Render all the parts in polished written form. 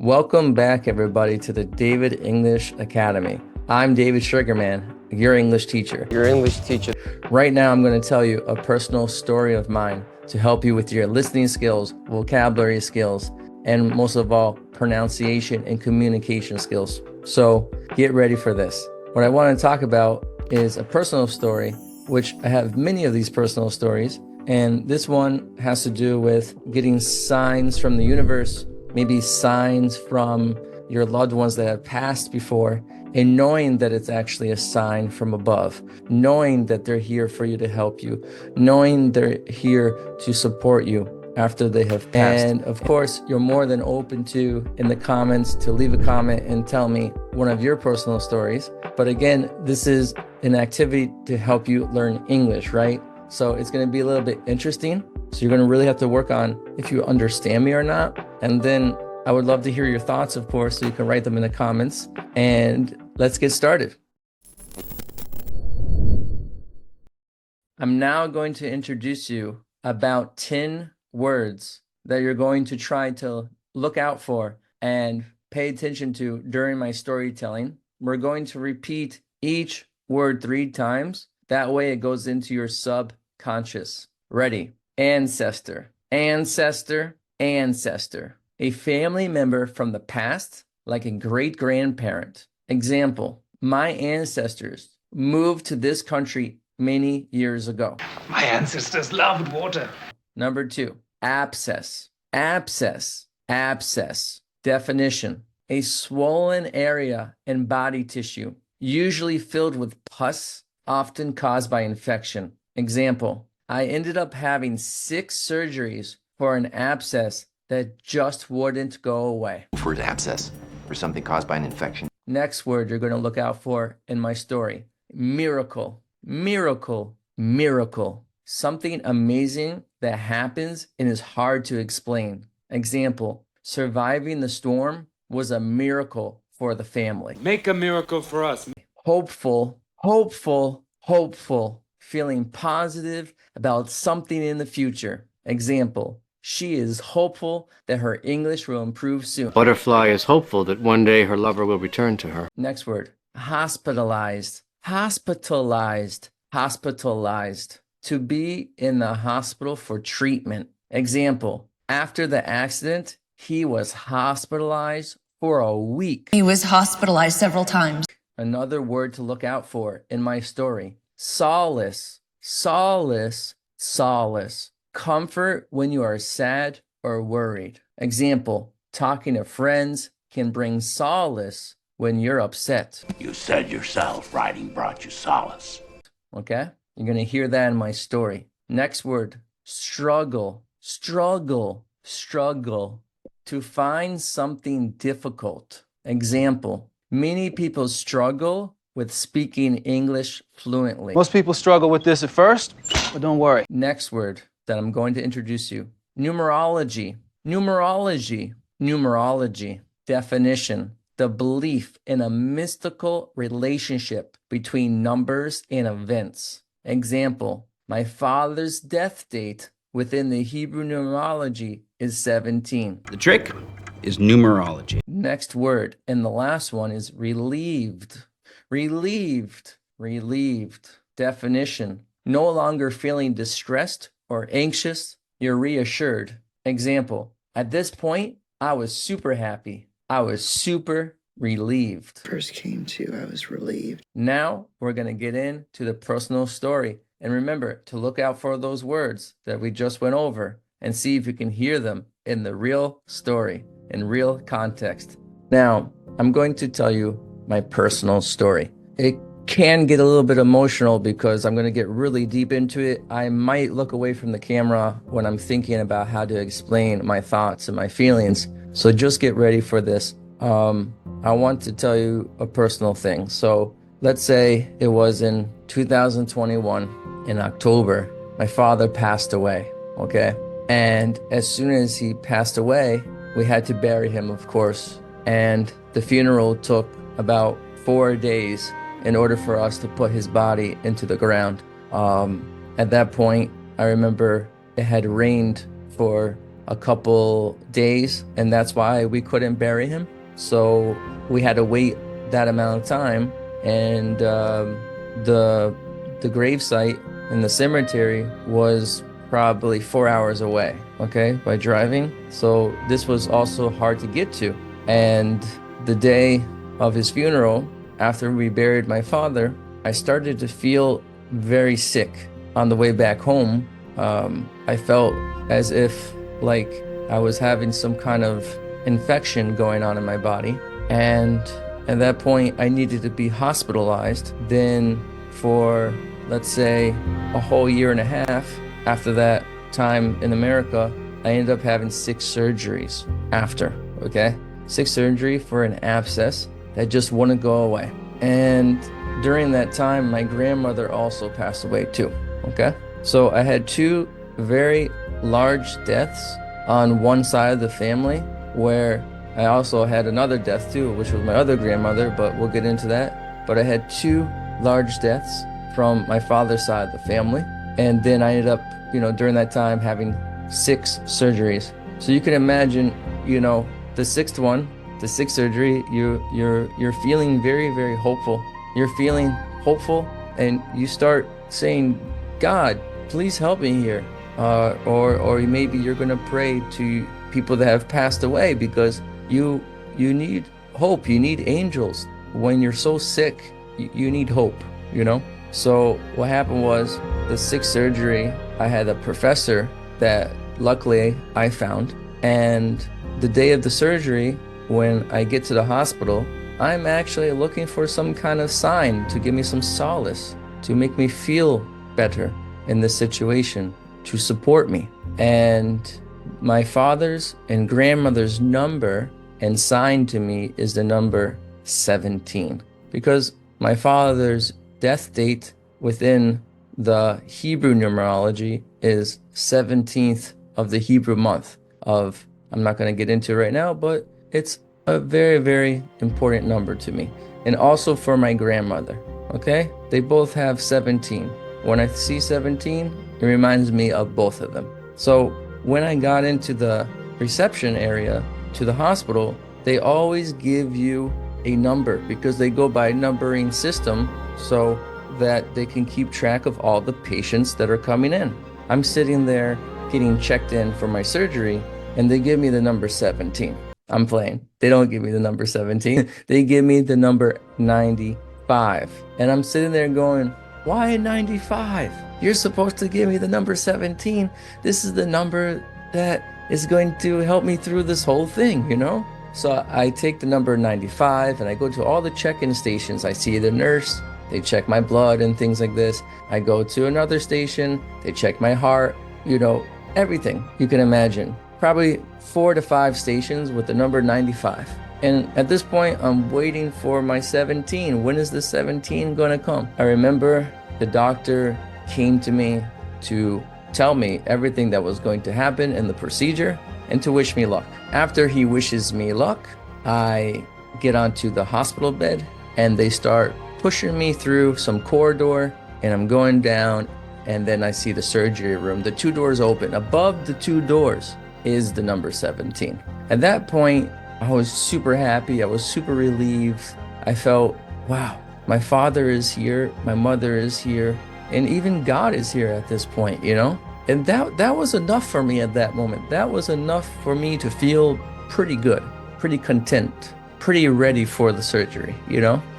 Welcome back, everybody, to the David English Academy. I'm David Sugarman, your English teacher. Right now, I'm going to tell you a personal story of mine to help you with your listening skills, vocabulary skills, and most of all, pronunciation and communication skills. So get ready for this. What I want to talk about is a personal story, which I have many of these personal stories. And this one has to do with getting signs from the universe, maybe signs from your loved ones that have passed before, and knowing that it's actually a sign from above, knowing that they're here for you to help you, knowing they're here to support you after they have passed. And of course, you're more than open to, in the comments, to leave a comment and tell me one of your personal stories. But again, this is an activity to help you learn English, right? So it's going to be a little bit interesting. So you're going to really have to work on if you understand me or not. And then I would love to hear your thoughts, of course, so you can write them in the comments. And let's get started. I'm now going to introduce you about 10 words that you're going to try to look out for and pay attention to during my storytelling. We're going to repeat each word 3 times. That way it goes into your subconscious. Ready? Ancestor, ancestor, ancestor. A family member from the past, like a great-grandparent. Example, my ancestors moved to this country many years ago. My ancestors loved water. Number 2, abscess, abscess, abscess. Definition, a swollen area in body tissue, usually filled with pus, often caused by infection. Example, I ended up having 6 surgeries for an abscess that just wouldn't go away. For an abscess, for something caused by an infection. Next word you're going to look out for in my story. Miracle, miracle, miracle. Something amazing that happens and is hard to explain. Example, surviving the storm was a miracle for the family. Make a miracle for us. Hopeful, hopeful, hopeful. Feeling positive about something in the future. Example, she is hopeful that her English will improve soon. Butterfly is hopeful that one day her lover will return to her. Next word, hospitalized, hospitalized, hospitalized. To be in the hospital for treatment. Example, after the accident, he was hospitalized for a week. He was hospitalized several times. Another word to look out for in my story. Solace, solace, solace. Comfort when you are sad or worried. Example, talking to friends can bring solace when you're upset. You said yourself, writing brought you solace. Okay? You're going to hear that in my story. Next word, struggle, struggle, struggle. To find something difficult. Example, many people struggle with speaking English fluently. Most people struggle with this at first, but don't worry. Next word that I'm going to introduce you. Numerology, numerology, numerology. Definition, the belief in a mystical relationship between numbers and events. Example, my father's death date within the Hebrew numerology is 17. The trick is numerology. Next word, and the last one is relieved. Relieved, relieved. Definition, no longer feeling distressed or anxious, you're reassured. Example, at this point, I was super happy. I was super relieved. First came to, I was relieved. Now we're going to get into the personal story. And remember to look out for those words that we just went over and see if you can hear them in the real story, in real context. Now, I'm going to tell you my personal story. It can get a little bit emotional because I'm going to get really deep into it. I might look away from the camera when I'm thinking about how to explain my thoughts and my feelings. So just get ready for this. I want to tell you a personal thing. So let's say it was in 2021 in October, my father passed away, okay? And as soon as he passed away, we had to bury him, of course. And the funeral took about 4 days in order for us to put his body into the ground. At that point, I remember it had rained for a couple days, and that's why we couldn't bury him. So we had to wait that amount of time, and the grave site in the cemetery was probably 4 hours away, okay, by driving. So this was also hard to get to. And the day of his funeral, after we buried my father, I started to feel very sick. On the way back home, I felt as if like I was having some kind of infection going on in my body. And at that point, I needed to be hospitalized. Then for, let's say, a whole year and a half after that time in America, I ended up having 6 surgeries after, okay? 6 surgery for an abscess that just wouldn't go away. And during that time, my grandmother also passed away too, okay? So I had 2 very large deaths on one side of the family, where I also had another death too, which was my other grandmother, but we'll get into that. But I had 2 large deaths from my father's side of the family. And then I ended up, during that time having 6 surgeries. So you can imagine, the 6th one, the 6th surgery, you're feeling very, very hopeful. You're feeling hopeful, and you start saying, God, please help me here. Or maybe you're gonna pray to people that have passed away, because you need hope. You need angels. When you're so sick, you need hope, So what happened was, the 6th surgery, I had a professor that luckily I found. And the day of the surgery, when I get to the hospital, I'm actually looking for some kind of sign to give me some solace, to make me feel better in this situation, to support me. And my father's and grandmother's number and sign to me is the number 17, because my father's death date within the Hebrew numerology is 17th of the Hebrew month of, I'm not going to get into it right now, but it's a very, very important number to me. And also for my grandmother, okay? They both have 17. When I see 17, it reminds me of both of them. So when I got into the reception area to the hospital, they always give you a number, because they go by numbering system so that they can keep track of all the patients that are coming in. I'm sitting there getting checked in for my surgery, and they give me the number 17. I'm playing. They don't give me the number 17. They give me the number 95. And I'm sitting there going, why 95? You're supposed to give me the number 17. This is the number that is going to help me through this whole thing, So I take the number 95 and I go to all the check-in stations. I see the nurse. They check my blood and things like this. I go to another station. They check my heart, everything you can imagine. Probably 4 to 5 stations with the number 95. And at this point, I'm waiting for my 17. When is the 17 gonna come? I remember the doctor came to me to tell me everything that was going to happen in the procedure and to wish me luck. After he wishes me luck, I get onto the hospital bed and they start pushing me through some corridor, and I'm going down, and then I see the surgery room. The 2 doors open. Above the 2 doors is the number 17. At that point, I was super happy. I was super relieved. I felt, wow, my father is here, my mother is here, and even God is here at this point, And that was enough for me at that moment. That was enough for me to feel pretty good, pretty content, pretty ready for the surgery,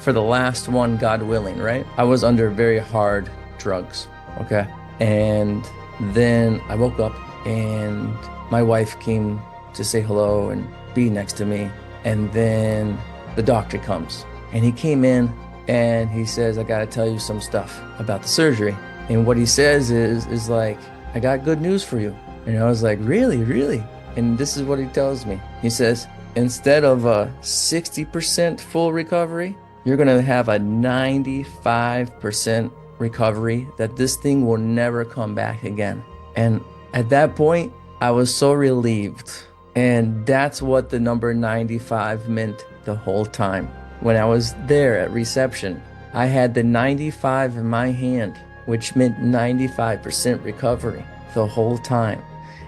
for the last one, God willing, right? I was under very hard drugs, okay? And then I woke up and my wife came to say hello and be next to me. And then the doctor comes and he came in and he says, I gotta tell you some stuff about the surgery. And what he says is like, I got good news for you. And I was like, really? And this is what he tells me. He says, instead of a 60% full recovery, you're gonna have a 95% recovery, that this thing will never come back again. And at that point, I was so relieved. And that's what the number 95 meant the whole time. When I was there at reception, I had the 95 in my hand, which meant 95% recovery the whole time.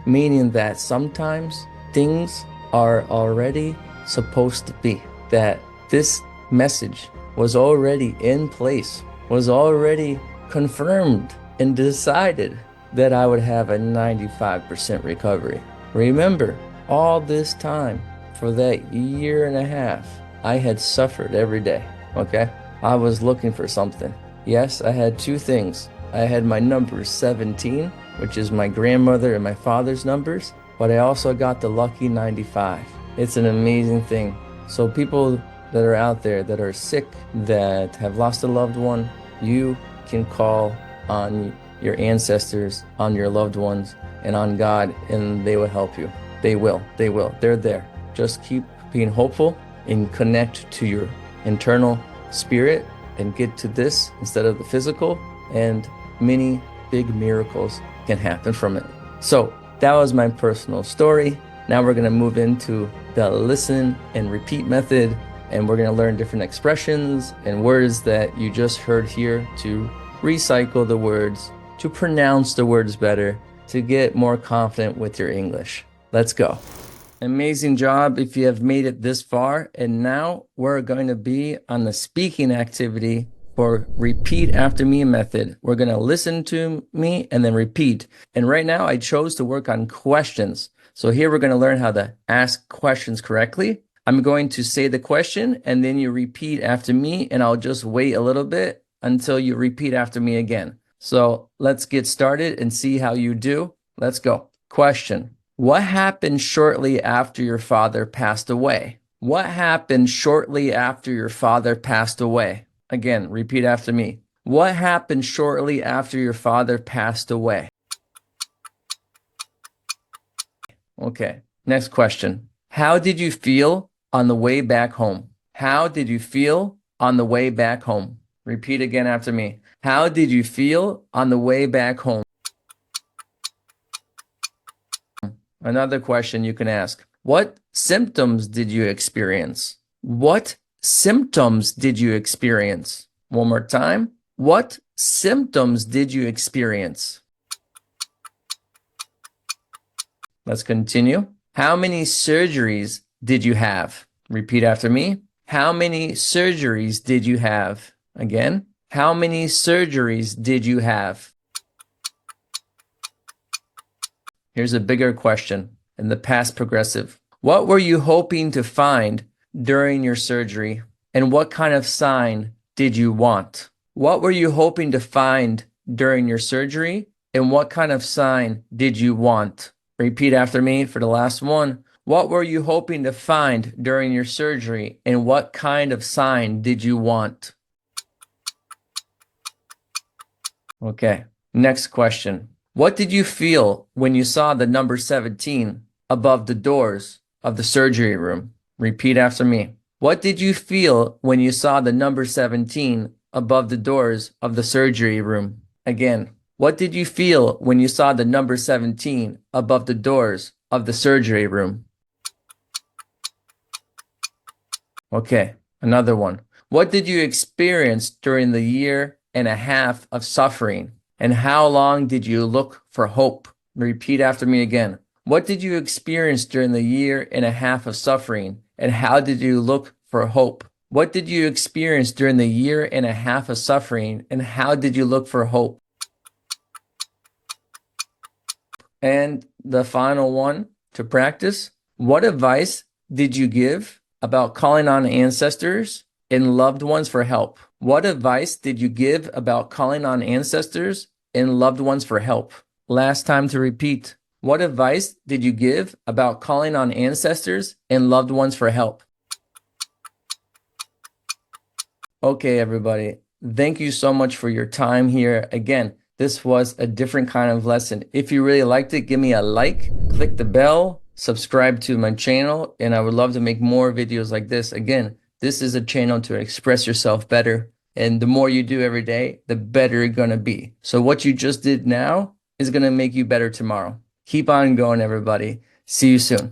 meaning that sometimes things are already supposed to be, that this message was already in place, was already confirmed and decided that I would have a 95% recovery. Remember, all this time, for that year and a half, I had suffered every day, okay? I was looking for something. Yes, I had two things. I had my number 17, which is my grandmother and my father's numbers, but I also got the lucky 95. It's an amazing thing. So people that are out there that are sick, that have lost a loved one, you can call on your ancestors, on your loved ones, and on God, and they will help you. They will. They're there. Just keep being hopeful and connect to your internal spirit and get to this instead of the physical, and many big miracles can happen from it. So that was my personal story. Now we're going to move into the listen and repeat method, and we're going to learn different expressions and words that you just heard here to recycle the words, to pronounce the words better, to get more confident with your English. Let's go. Amazing job if you have made it this far. And now we're going to be on the speaking activity for repeat after me method. We're going to listen to me and then repeat. And right now I chose to work on questions. So here we're going to learn how to ask questions correctly. I'm going to say the question and then you repeat after me, and I'll just wait a little bit until you repeat after me again. So let's get started and see how you do. Let's go. Question. What happened shortly after your father passed away? What happened shortly after your father passed away? Again, repeat after me. What happened shortly after your father passed away? Okay, next question. How did you feel on the way back home? How did you feel on the way back home? Repeat again after me. How did you feel on the way back home? Another question you can ask. What symptoms did you experience? What symptoms did you experience? One more time. What symptoms did you experience? Let's continue. How many surgeries did you have? Repeat after me. How many surgeries did you have? Again. How many surgeries did you have? Here's a bigger question in the past progressive. What were you hoping to find during your surgery? And what kind of sign did you want? What were you hoping to find during your surgery? And what kind of sign did you want? Repeat after me for the last one. What were you hoping to find during your surgery? And what kind of sign did you want? Okay, next question. What did you feel when you saw the number 17 above the doors of the surgery room? Repeat after me. What did you feel when you saw the number 17 above the doors of the surgery room? Again, what did you feel when you saw the number 17 above the doors of the surgery room? Okay, another one. What did you experience during the year and a half of suffering? And how long did you look for hope? Repeat after me again. What did you experience during the year and a half of suffering? And how did you look for hope? What did you experience during the year and a half of suffering? And how did you look for hope? And the final one to practice. What advice did you give about calling on ancestors and loved ones for help? What advice did you give about calling on ancestors and loved ones for help? Last time to repeat. What advice did you give about calling on ancestors and loved ones for help? Okay, everybody. Thank you so much for your time here. Again, this was a different kind of lesson. If you really liked it, give me a like, click the bell, subscribe to my channel, and I would love to make more videos like this. Again, this is a channel to express yourself better. And the more you do every day, the better you're going to be. So what you just did now is going to make you better tomorrow. Keep on going, everybody. See you soon.